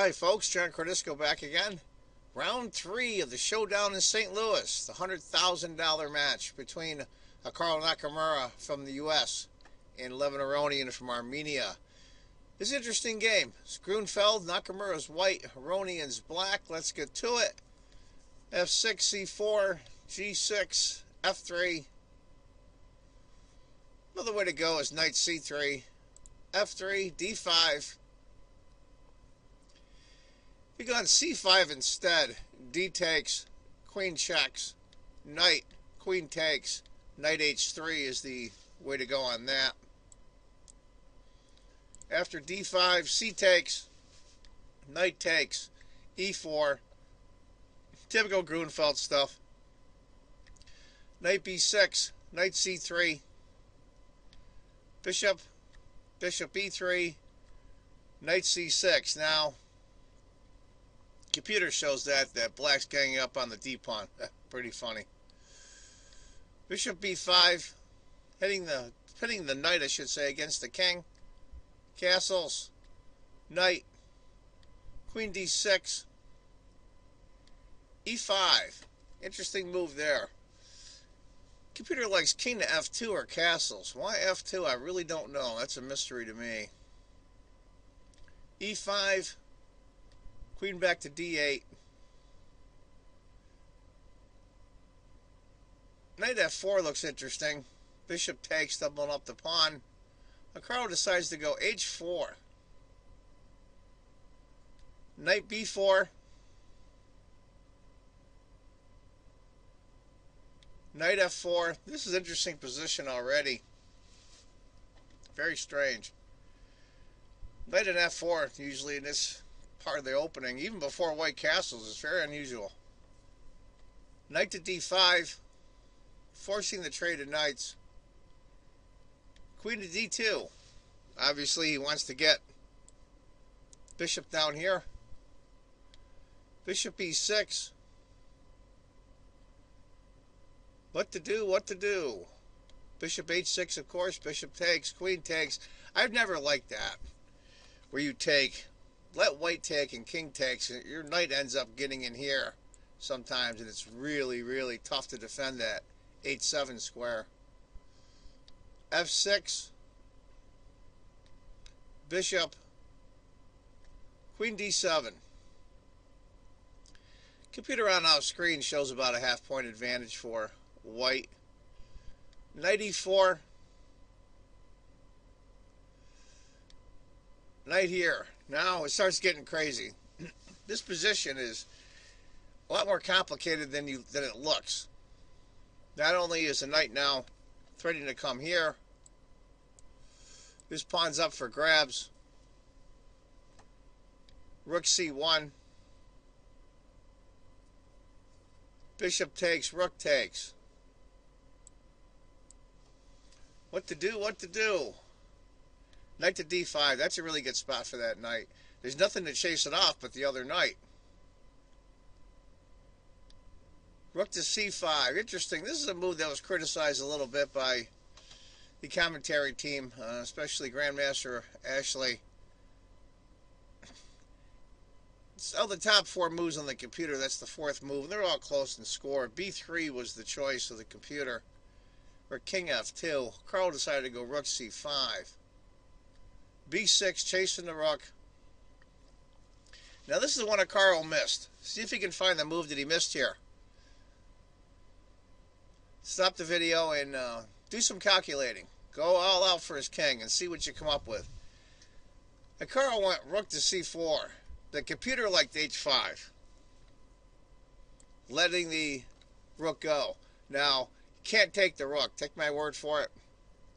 Hi folks, John Cordisco back again. Round 3 of the Showdown in St. Louis, the $100,000 match between Nakamura from the US and Aronian from Armenia. This is an interesting game. It's Grunfeld, Nakamura's white, Aronian's black. Let's get to it. F6, C4, G6, F3. Another way to go is Knight C3, F3, D5. We go on C5 instead. D takes, Queen checks, Knight, Queen takes, Knight H3 is the way to go on that. After D5, C takes, Knight takes, E4. Typical Grunfeld stuff. Knight B6, Knight C3, Bishop, Bishop E3, Knight C6. Now, computer shows that black's ganging up on the D-pawn. Pretty funny. Bishop B5, pitting the knight, I should say, against the king. Castles, knight, Queen D6, E5. Interesting move there. Computer likes king to F2 or castles. Why F2? I really don't know. That's a mystery to me. E5. Queen back to D8. Knight F4 looks interesting. Bishop takes, doubling up the pawn. Nakamura decides to go H4. Knight B4. Knight F4. This is an interesting position already. Very strange. Knight and F4 usually in this part of the opening, even before white castles, is very unusual. Knight to D5, forcing the trade of knights. Queen to D2. Obviously he wants to get bishop down here. Bishop E6. What to do, what to do? Bishop H6, of course. Bishop takes, Queen takes. I've never liked that, where you take, let white take and king takes, and your knight ends up getting in here sometimes, and it's really, really tough to defend that. H7 square. F6. Bishop. Queen D7. Computer on off screen shows about a half-point advantage for white. Knight E4. Knight here. Now it starts getting crazy. This position is a lot more complicated than it looks. Not only is the knight now threatening to come here, this pawn's up for grabs. Rook C1. Bishop takes, rook takes. What to do, what to do? Knight to D5. That's a really good spot for that knight. There's nothing to chase it off but the other knight. Rook to C5. Interesting. This is a move that was criticized a little bit by the commentary team, especially Grandmaster Ashley. Of the top 4 moves on the computer, that's the 4th move, and they're all close in score. B3 was the choice of the computer. Or King F2. Carl decided to go Rook C5. B6, chasing the rook. Now this is the one that Carl missed. See if he can find the move that he missed here. Stop the video and do some calculating. Go all out for his king and see what you come up with. And Carl went Rook to C4. The computer liked H5. Letting the rook go. Now, you can't take the rook. Take my word for it.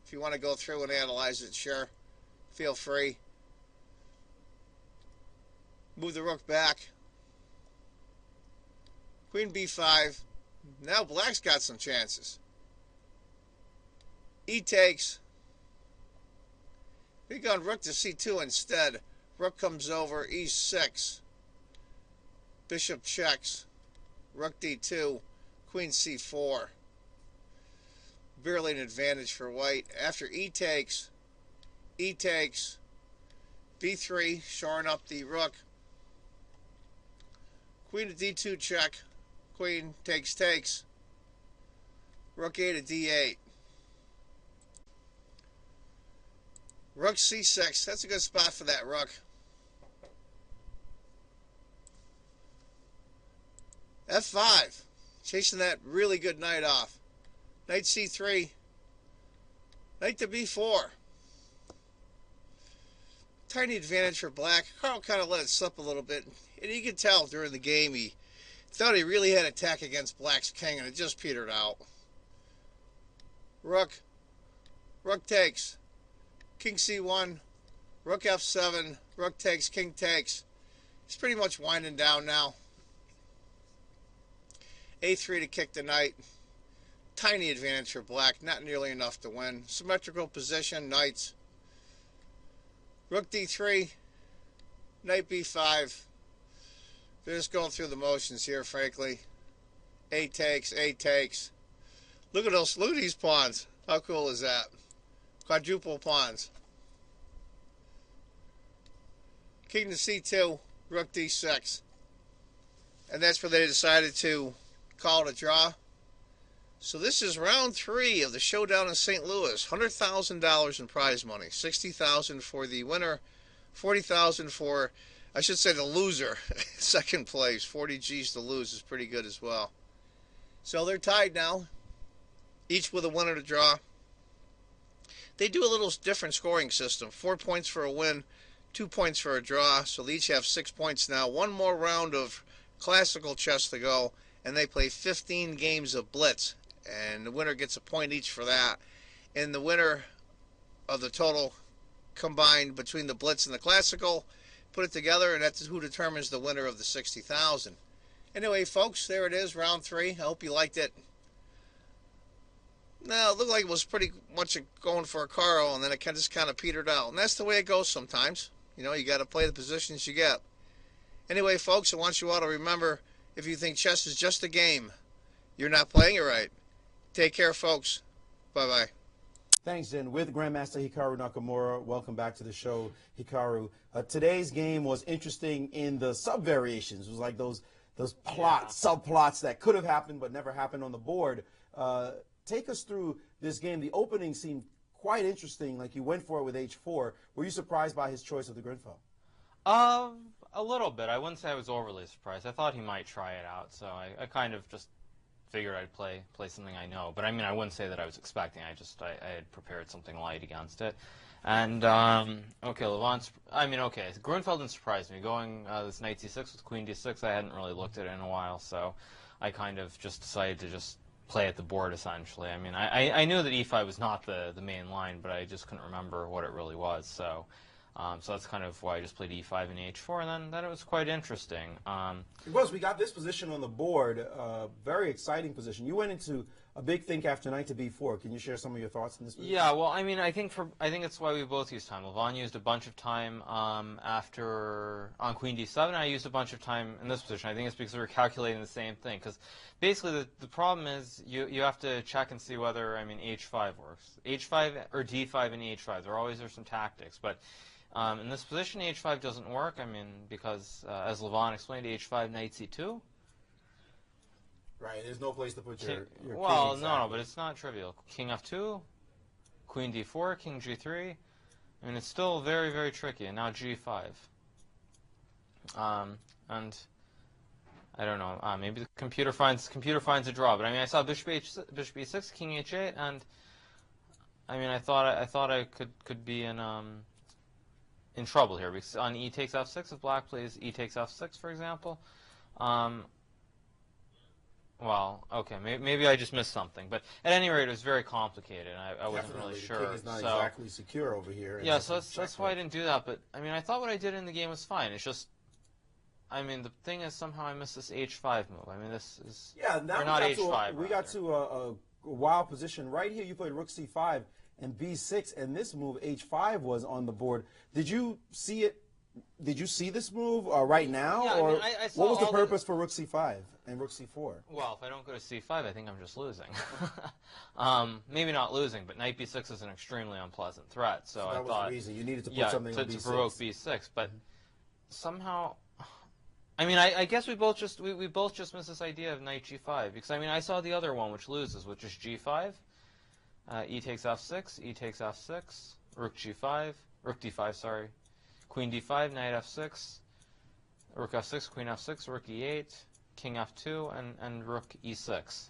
If you want to go through and analyze it, sure. Feel free. Move the rook back. Queen B5. Now black's got some chances. E takes. We've gone rook to C2 instead. Rook comes over, E6. Bishop checks. Rook D2. Queen C4. Barely an advantage for white. After E takes, B3, shoring up the rook. Queen to D2 check. Queen takes. Rook A to D8. Rook C6. That's a good spot for that rook. F5. Chasing that really good knight off. Knight C3. Knight to B4. Tiny advantage for black. Carl kind of let it slip a little bit. And you could tell during the game he thought he really had attack against black's king, and it just petered out. Rook takes. King C1. Rook F7. Rook takes. King takes. He's pretty much winding down now. A3 to kick the knight. Tiny advantage for black. Not nearly enough to win. Symmetrical position. Knights. Rook D3. Knight B5. They're just going through the motions here, frankly. A takes. Look at those. Look at these pawns. How cool is that? Quadruple pawns. King to C2. Rook D6. And that's where they decided to call it a draw. So this is round 3 of the showdown in St. Louis. $100,000 in prize money. $60,000 for the winner. $40,000 for, I should say, the loser. Second place. 40 G's to lose is pretty good as well. So they're tied now. Each with a winner to draw. They do a little different scoring system. 4 points for a win. 2 points for a draw. So they each have 6 points now. One more round of classical chess to go. And they play 15 games of blitz. And the winner gets a point each for that. And the winner of the total combined between the blitz and the classical, put it together, and that's who determines the winner of the $60,000. Anyway, folks, there it is, round 3. I hope you liked it. Now, it looked like it was pretty much going for a Carl, and then it just kind of petered out. And that's the way it goes sometimes. You know, you got to play the positions you get. Anyway, folks, I want you all to remember, if you think chess is just a game, you're not playing it right. Take care, folks. Bye-bye. Thanks, Jen. With Grandmaster Hikaru Nakamura, welcome back to the show, Hikaru. Today's game was interesting in the sub-variations. It was like those plots, subplots that could have happened but never happened on the board. Take us through this game. The opening seemed quite interesting, like you went for it with H4. Were you surprised by his choice of the Grinfell? A little bit. I wouldn't say I was overly surprised. I thought he might try it out, so I kind of just figured I'd play something I know. But I mean, I wouldn't say that I was expecting. I had prepared something light against it. And okay, Grunfeld didn't surprise me. Going this knight c6 with queen d6, I hadn't really looked at it in a while, so I kind of just decided to just play at the board essentially. I mean, I knew that e5 was not the main line, but I just couldn't remember what it really was. So that's kind of why I just played e5 and h4, and then it was quite interesting. It was. We got this position on the board, very exciting position. You went into a big think after knight to b4. Can you share some of your thoughts on this position? Yeah, well, I mean, I think it's why we both used time. Levon used a bunch of time after on queen d7, and I used a bunch of time in this position. I think it's because we were calculating the same thing. Because basically the problem is you have to check and see whether, I mean, h5 works. h5 or d5 and h5. There's some tactics, but in this position, h5 doesn't work. I mean, because as Levon explained, h5 knight c2. Right, there's no place to put your well, king. Exactly. No, but it's not trivial. King f2, queen d4, king g3. I mean, it's still very, very tricky. And now g5. And I don't know. Maybe the computer finds a draw. But I mean, I saw bishop e6, king h8, and I mean, I thought I could be in trouble here, because on e takes f6, if black plays e takes f6, for example. Well, okay, maybe I just missed something, but at any rate, it was very complicated. I wasn't really sure. The king is not exactly secure over here. Yeah, so that's why I didn't do that. But I mean, I thought what I did in the game was fine. It's just, I mean, the thing is somehow I missed this h5 move. I mean, this is we got to a wild position right here. You played rook c5 and b6, and this move h5 was on the board. Did you see it? Did you see this move right now, yeah, or I mean, I saw what was the purpose for rook c5 and rook c4? Well, if I don't go to c5, I think I'm just losing. Maybe not losing, but knight b6 is an extremely unpleasant threat. So I that was thought the reason you needed to put something on b6. to provoke b6. But somehow, I mean, I guess we both just missed this idea of knight g5 because I mean I saw the other one which loses, which is g5, e takes f6, e takes f6, rook g5, rook d5, sorry, queen d5, knight f6, rook f6, queen f6, rook e8, king f2, and rook e6.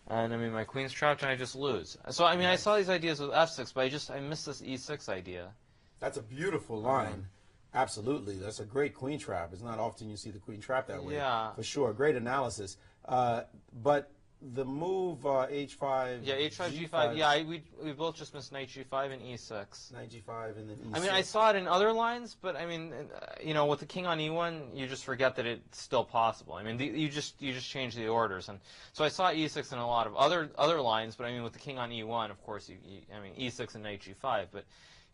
And I mean my queen's trapped and I just lose. So I mean I saw these ideas with f6, but I missed this e6 idea. That's a beautiful line. Absolutely. That's a great queen trap. It's not often you see the queen trap that way. Yeah. For sure. Great analysis. But the move h5. Yeah, h5, g5. Yeah, we both just missed knight g5 and e6. Knight g5 and then e6. I mean, I saw it in other lines, but I mean, you know, with the king on e1, you just forget that it's still possible. I mean, you just change the orders, and so I saw e6 in a lot of other lines, but I mean, with the king on e1, of course, I mean, e6 and knight g5, but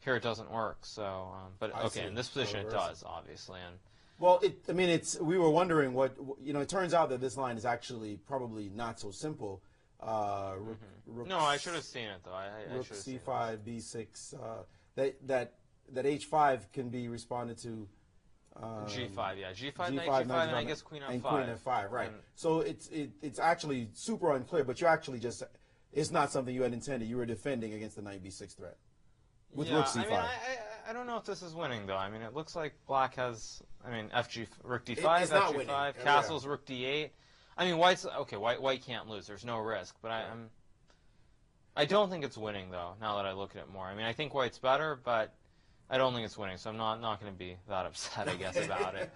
here it doesn't work. So, but okay, in this position it does, obviously, and. Well, I mean, we were wondering what, you know, it turns out that this line is actually probably not so simple. Rook, no, I should have seen it, though. I rook should have c5, b6, that h5 can be responded to. G5, yeah. G5, knight G5, g5, and I guess queen f5. And queen f5, right. And so it's actually super unclear, but you actually just, it's not something you had intended. You were defending against the knight b6 threat with rook c5. I mean, I don't know if this is winning, though. I mean, it looks like black has, I mean, rook d5, it's not fg5, winning. castles, rook d8. I mean, white can't lose. There's no risk, but I don't think it's winning, though, now that I look at it more. I mean, I think white's better, but I don't think it's winning, so I'm not going to be that upset, I guess, about it,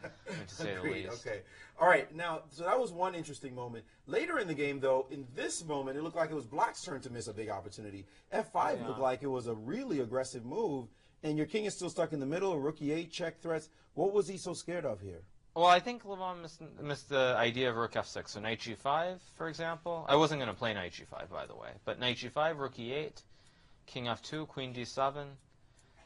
to say the least. Okay. All right. Now, so that was one interesting moment. Later in the game, though, in this moment, it looked like it was black's turn to miss a big opportunity. F5 looked like it was a really aggressive move, and your king is still stuck in the middle, rook e8, check threats. What was he so scared of here? Well, I think Levon missed the idea of rook f6. So knight g5, for example. I wasn't going to play knight g5, by the way. But knight g5, rook e8, king f2, queen d7.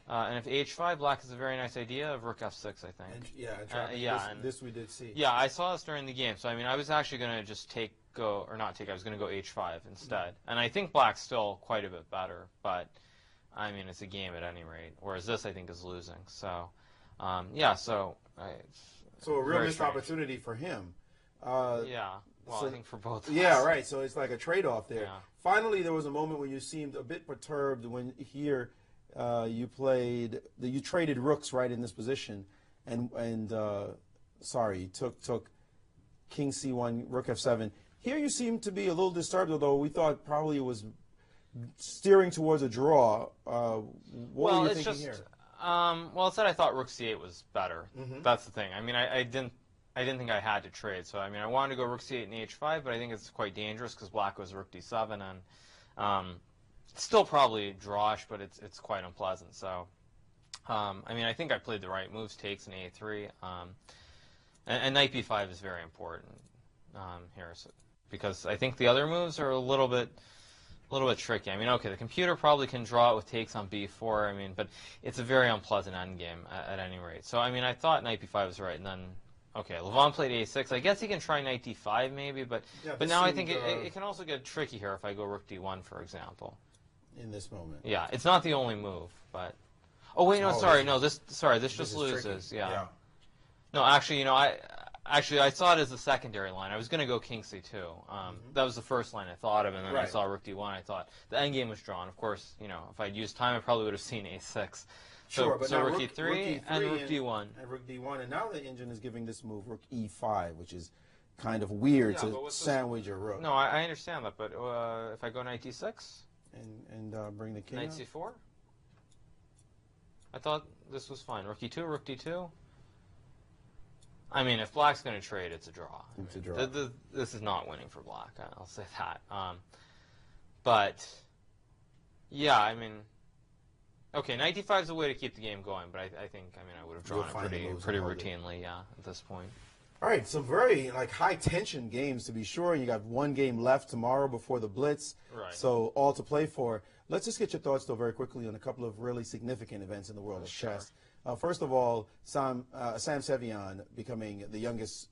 And if h5, black has a very nice idea of rook f6, I think. This we did see. Yeah, I saw this during the game. So, I mean, I was actually going to just I was going to go h5 instead. And I think black's still quite a bit better. But, I mean, it's a game at any rate. Whereas this, I think, is losing. So, So a real missed opportunity for him. I think for both of us. Yeah, right. So it's like a trade-off there. Yeah. Finally, there was a moment when you seemed a bit perturbed when here you traded rooks right in this position, and you took king c1, rook f7. Here you seem to be a little disturbed, although we thought probably it was steering towards a draw. What were you thinking here? Well, it said I thought rook c8 was better. That's the thing. I mean, I didn't think I had to trade. So, I mean, I wanted to go rook c8 and h5, but I think it's quite dangerous because black goes rook d7, and it's still probably drawish, but it's quite unpleasant. So, I mean, I think I played the right moves, takes and a3, and knight b5 is very important here, because I think the other moves are a little bit tricky. I mean, okay, the computer probably can draw it with takes on b4. I mean, but it's a very unpleasant endgame at any rate. So, I mean, I thought knight b5 was right, and then, okay, Levon played a6. I guess he can try knight d5 maybe, but now I think it can also get tricky here if I go rook d1, for example. In this moment. Yeah, it's not the only move, but. Oh wait, no, sorry, no, this just loses. Yeah. No, actually, you know, I saw it as the secondary line. I was going to go king c2. That was the first line I thought of, and then I saw rook d1. I thought the endgame was drawn. Of course, you know, if I'd used time, I probably would have seen a6. Sure, but now rook e3 and rook d1. And rook d1, and now the engine is giving this move rook e5, which is kind of weird to sandwich a rook. No, I understand that, but if I go knight d6 and bring the king knight c4, I thought this was fine. Rook e2, rook d2. I mean, if black's going to trade, it's a draw. It's a draw. This is not winning for black. I'll say that. But yeah, I mean, okay, knight d5 is a way to keep the game going, but I think I would have drawn it pretty routinely, at this point. All right, some very high tension games to be sure. You got one game left tomorrow before the Blitz, so all to play for. Let's just get your thoughts, though, very quickly on a couple of really significant events in the world of chess. First of all, Sam Sevian becoming the youngest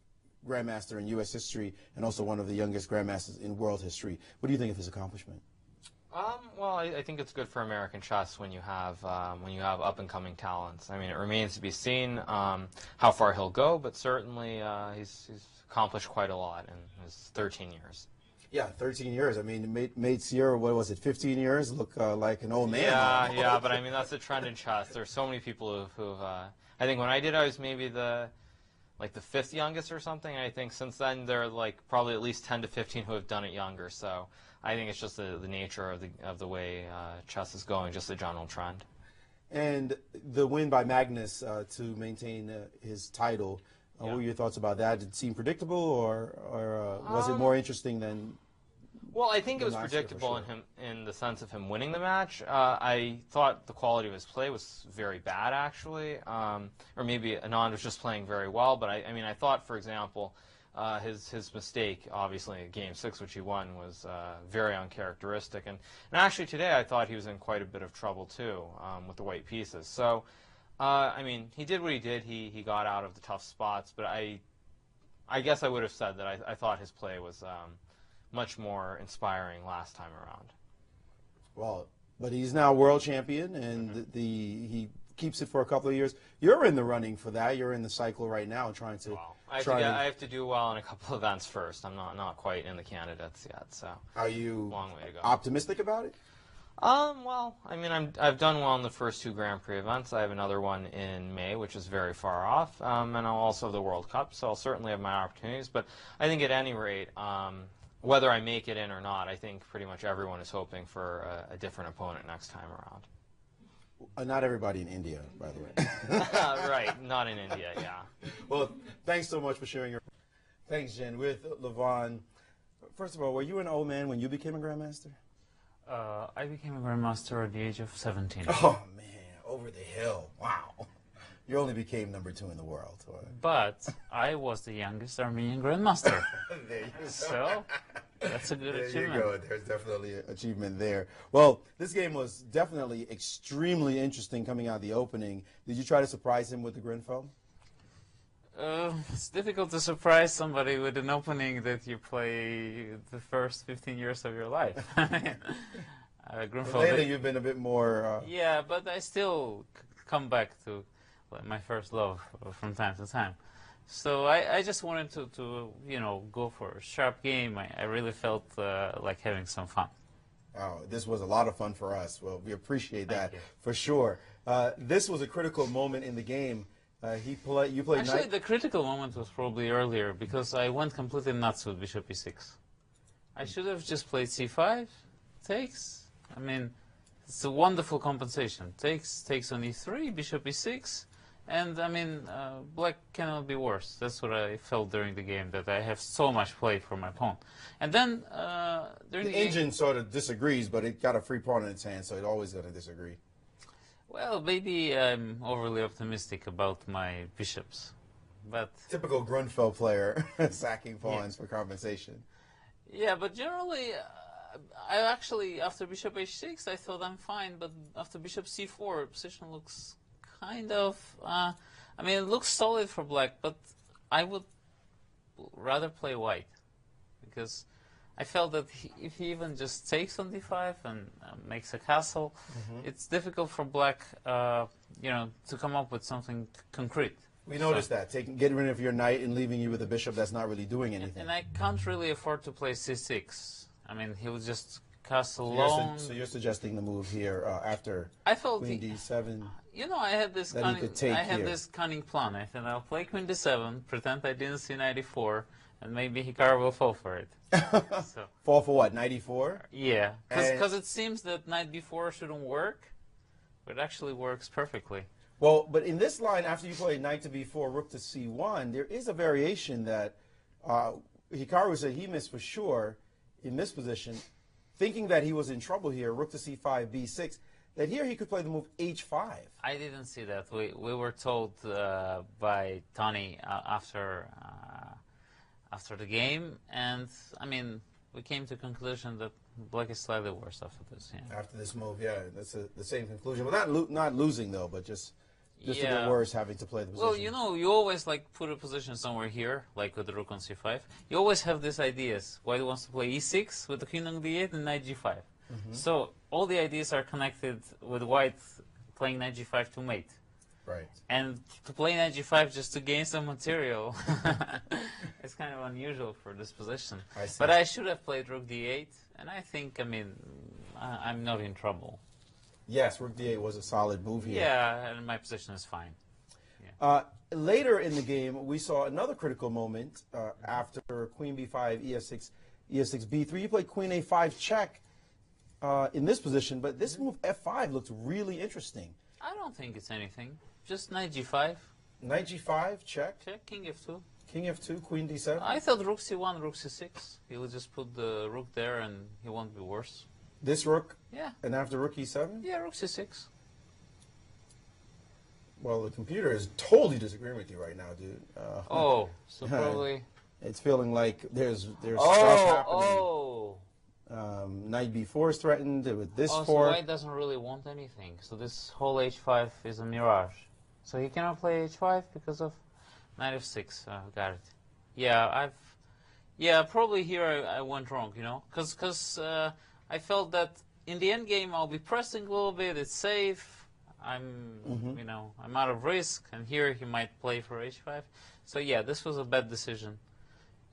grandmaster in U.S. history and also one of the youngest grandmasters in world history. What do you think of his accomplishment? Well, I think it's good for American chess when you have up-and-coming talents. I mean, it remains to be seen how far he'll go, but certainly he's accomplished quite a lot in his 13 years. Yeah, 13 years. I mean, it made Sierra, what was it, 15 years, look like an old man. Yeah, but I mean, that's a trend in chess. There's so many people who've I think when I did, I was maybe the 5th youngest or something. I think since then, there are like probably at least 10 to 15 who have done it younger. So I think it's just the nature of the way chess is going, just the general trend. And the win by Magnus to maintain his title, what were your thoughts about that? Did it seem predictable, or was it more interesting than? Well, I think it was predictable in the sense of him winning the match. I thought the quality of his play was very bad, actually, or maybe Anand was just playing very well. But I mean, I thought, for example, his mistake, obviously, in Game 6, which he won, was very uncharacteristic. And actually, today, I thought he was in quite a bit of trouble too with the white pieces. So, I mean, he did what he did. He got out of the tough spots. But I guess I would have said that I thought his play was much more inspiring last time around. Well, but he's now world champion, and he keeps it for a couple of years. You're in the running for that. You're in the cycle right now, trying to. Well, I have to do well in a couple of events first. I'm not quite in the candidates yet, so. Are you long way to go. Optimistic about it? Well, I mean, I've done well in the first 2 Grand Prix events. I have another one in May, which is very far off, and I'll also have the World Cup, so I'll certainly have my opportunities. But I think at any rate, whether I make it in or not, I think pretty much everyone is hoping for a different opponent next time around. Not everybody in India, by the way. Right, not in India, yeah. Well, thanks so much for sharing your. Thanks, Jen. With Levon, first of all, were you an old man when you became a grandmaster? I became a grandmaster at the age of 17. Oh man, over the hill! Wow, you only became number 2 in the world. But I was the youngest Armenian grandmaster. There you go. So that's a good achievement. There you go. There's definitely an achievement there. Well, this game was definitely extremely interesting coming out of the opening. Did you try to surprise him with the Grenfell? It's difficult to surprise somebody with an opening that you play the first 15 years of your life. Lately, you've been a bit more. Yeah, but I still come back to my first love from time to time. So I just wanted to go for a sharp game. I really felt like having some fun. Oh, this was a lot of fun for us. Well, we appreciate that Thank you. for sure. This was a critical moment in the game. You played. Actually, the critical moment was probably earlier because I went completely nuts with Bishop E6. I should have just played C5, takes. I mean, it's a wonderful compensation. Takes on E3, Bishop E6, and I mean, black cannot be worse. That's what I felt during the game, that I have so much play for my pawn. And then during the engine sort of disagrees, but it got a free pawn in its hand, so it always going to disagree. Well, maybe I'm overly optimistic about my bishops, but typical Grunfeld player, sacking pawns for compensation. Yeah, but generally, I actually, after Bishop H6, I thought I'm fine, but after Bishop C4, position looks kind of, I mean, it looks solid for black, but I would rather play white, because I felt that if he even just takes on d5 and makes a castle, it's difficult for black, to come up with something concrete. We noticed that, getting rid of your knight and leaving you with a bishop that's not really doing anything. And I can't really afford to play c6. I mean, he would just castle alone. So you're suggesting the move here after I felt Queen D7. You know, I had this cunning plan. I said I'll play Queen D7, pretend I didn't see knight e4, and maybe Hikaru will fall for it. So, fall for what, knight e4? Yeah, because it seems that knight b4 shouldn't work, but it actually works perfectly. Well, but in this line, after you play knight to b4, rook to c1, there is a variation that Hikaru said he missed for sure in this position, thinking that he was in trouble here, rook to c5, b6, that here he could play the move h5. I didn't see that. We were told by Tony after the game, and I mean, we came to the conclusion that black is slightly worse after this. Yeah. After this move, yeah, that's the same conclusion. Well, not losing though, but just a bit worse having to play the position. Well, you know, you always like put a position somewhere here, like with the rook on c5. You always have these ideas. White wants to play e6 with the king on d8 and knight g5. So all the ideas are connected with white playing knight g5 to mate. Right. And to play knight g5 just to gain some material, it's kind of unusual for this position. I see. But I should have played rook d8, and I think, I mean, I'm not in trouble. Yes, rook d8 was a solid move here. Yeah, and my position is fine. Later in the game, we saw another critical moment after queen b5, ef6, ef6, b3. You played queen a5 check in this position, but this move f5 looks really interesting. I don't think it's anything. Just knight g5. Knight g5, check. Check, king f2. King f2, queen d7. I thought rook c1, rook c6. He will just put the rook there and he won't be worse. This rook? Yeah. And after rook e7? Yeah, rook c6. Well, the computer is totally disagreeing with you right now, dude. So probably... It's feeling like there's stuff happening. Oh! Knight b4 is threatened with this So fork. white doesn't really want anything. So this whole h5 is a mirage. So he cannot play h5 because of knight f6. Got it. Yeah, probably here I went wrong, you know, because I felt that in the end game I'll be pressing a little bit. It's safe. You know, I'm out of risk, and here he might play for h5. So yeah, this was a bad decision.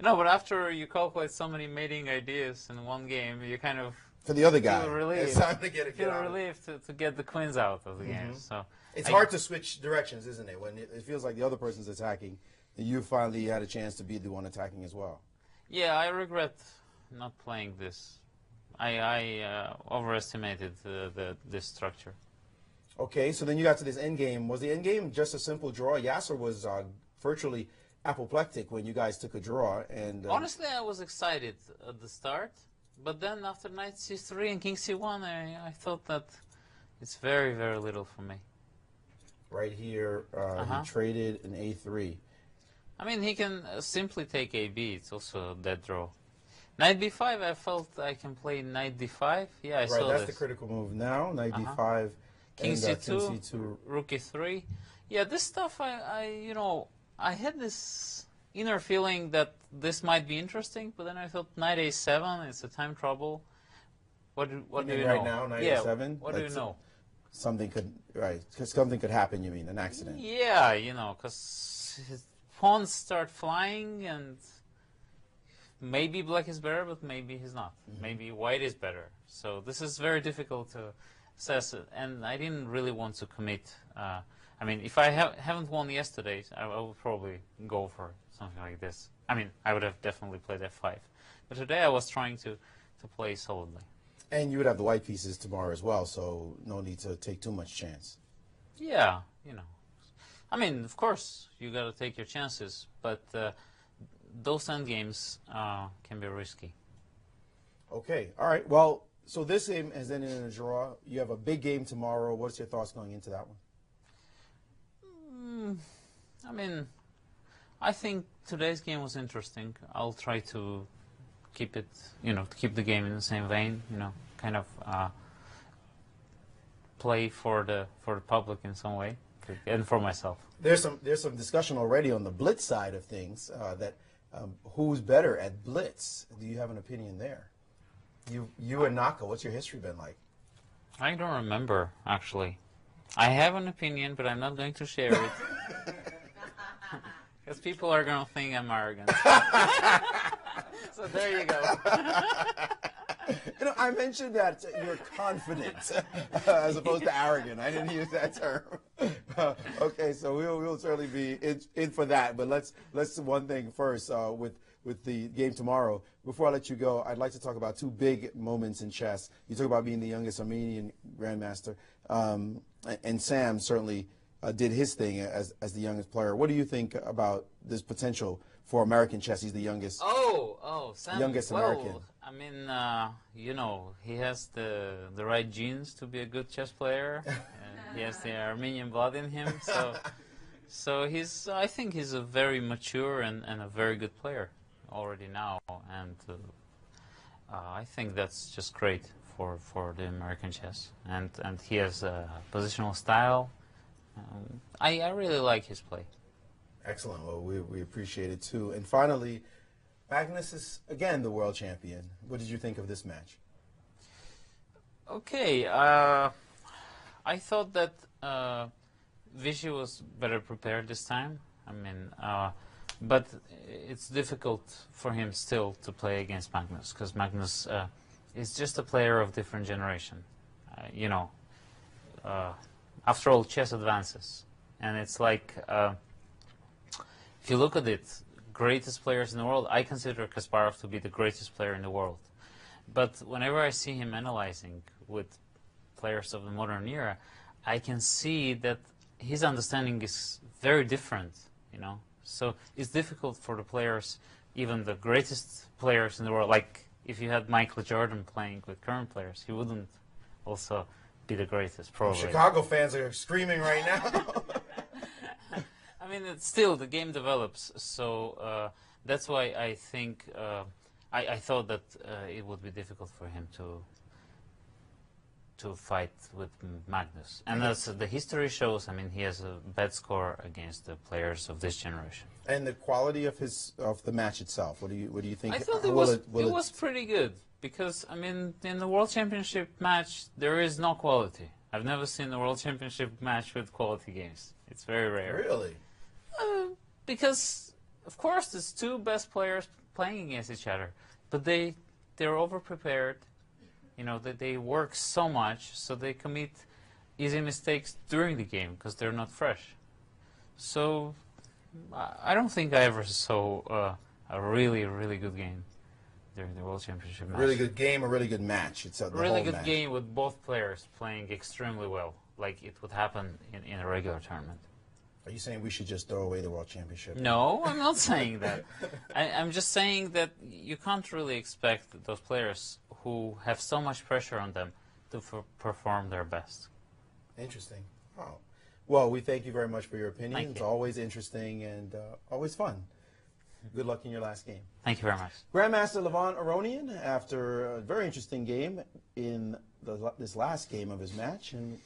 You know, but after you calculate so many mating ideas in one game, you kind of For the other guy. feel relieved. It's time to get relieved to get the queens out of the game. So It's hard to switch directions, isn't it? When it feels like the other person's attacking, and you finally had a chance to be the one attacking as well. Yeah, I regret not playing this. I overestimated this structure. Okay, so then you got to this end game. Was the end game just a simple draw? Yasser was virtually apoplectic when you guys took a draw. And honestly, I was excited at the start, but then after knight c3 and king c1, I thought that it's very, very little for me. Right here, he traded an a3. I mean, he can simply take ab. It's also a dead draw. Knight b5, I felt I can play knight d5. Yeah, I saw this. Right, that's the critical move now. Knight d5. King and, c2, king c2, rook e3. Yeah, this stuff, you know, I had this inner feeling that this might be interesting, but then I thought knight a7, it's a time trouble. What do you know? Right now, knight a7? What do you know? Something could happen, you mean, an accident. Yeah, you know, because his pawns start flying, and maybe black is better, but maybe he's not. Maybe white is better. So this is very difficult to assess it, and I didn't really want to commit. I mean, if I haven't won yesterday, I would probably go for something like this. I mean, I would have definitely played f5. But today I was trying to play solidly. And you would have the white pieces tomorrow as well, so no need to take too much chance. Yeah, you know. I mean, of course, you got to take your chances, but those endgames can be risky. Okay, all right. Well, so this game has ended in a draw. You have a big game tomorrow. What's your thoughts going into that one? I mean, I think today's game was interesting. I'll try to keep it, you know, to keep the game in the same vein, you know, kind of play for the public in some way, and for myself. There's some discussion already on the blitz side of things that who's better at blitz? Do you have an opinion there? You and Naka, what's your history been like? I don't remember, actually. I have an opinion, but I'm not going to share it. Because people are going to think I'm arrogant. So there you go. You know, I mentioned that you're confident as opposed to arrogant. I didn't use that term. Okay, so we'll certainly be in for that. But let's one thing first with the game tomorrow. Before I let you go, I'd like to talk about two big moments in chess. You talk about being the youngest Armenian grandmaster, and Sam certainly did his thing as the youngest player. What do you think about this potential for American chess? He's the youngest. Sam. Youngest American. I mean, you know, he has the right genes to be a good chess player. He has the Armenian blood in him, so he's. I think he's a very mature and a very good player already now, and I think that's just great for the American chess, and he has a positional style. I really like his play. Excellent. Well, we appreciate it too. And finally, Magnus is again the world champion. What did you think of this match? Okay, I thought that Vichy was better prepared this time. I mean, but it's difficult for him still to play against Magnus, because Magnus is just a player of different generation. You know, after all, chess advances, and it's like if you look at it, greatest players in the world, I consider Kasparov to be the greatest player in the world. But whenever I see him analyzing with players of the modern era, I can see that his understanding is very different, you know. So it's difficult for the players, even the greatest players in the world. Like if you had Michael Jordan playing with current players, he wouldn't also be the greatest, probably. Chicago fans are screaming right now. I mean, it's still, the game develops, so that's why I think I thought that it would be difficult for him to fight with Magnus. And as the history shows, I mean, he has a bad score against the players of this generation. And the quality of the match itself, what do you think? I thought it was pretty good, because I mean, in the World Championship match there is no quality. I've never seen a World Championship match with quality games. It's very rare. Really? Because of course there's two best players playing against each other, but they're over prepared. You know, they work so much, so they commit easy mistakes during the game because they're not fresh. So I don't think I ever saw a really, really good game during the World Championship match. Really good game, a really good match. It's a really good game with both players playing extremely well, like it would happen in a regular tournament. Are you saying we should just throw away the World Championship? No, I'm not saying that. I'm just saying that you can't really expect those players who have so much pressure on them to perform their best. Interesting. Oh. Well, we thank you very much for your opinion. Thank It's you. always interesting and always fun. Good luck in your last game. Thank you very much. Grandmaster Levon Aronian, after a very interesting game in this last game of his match, and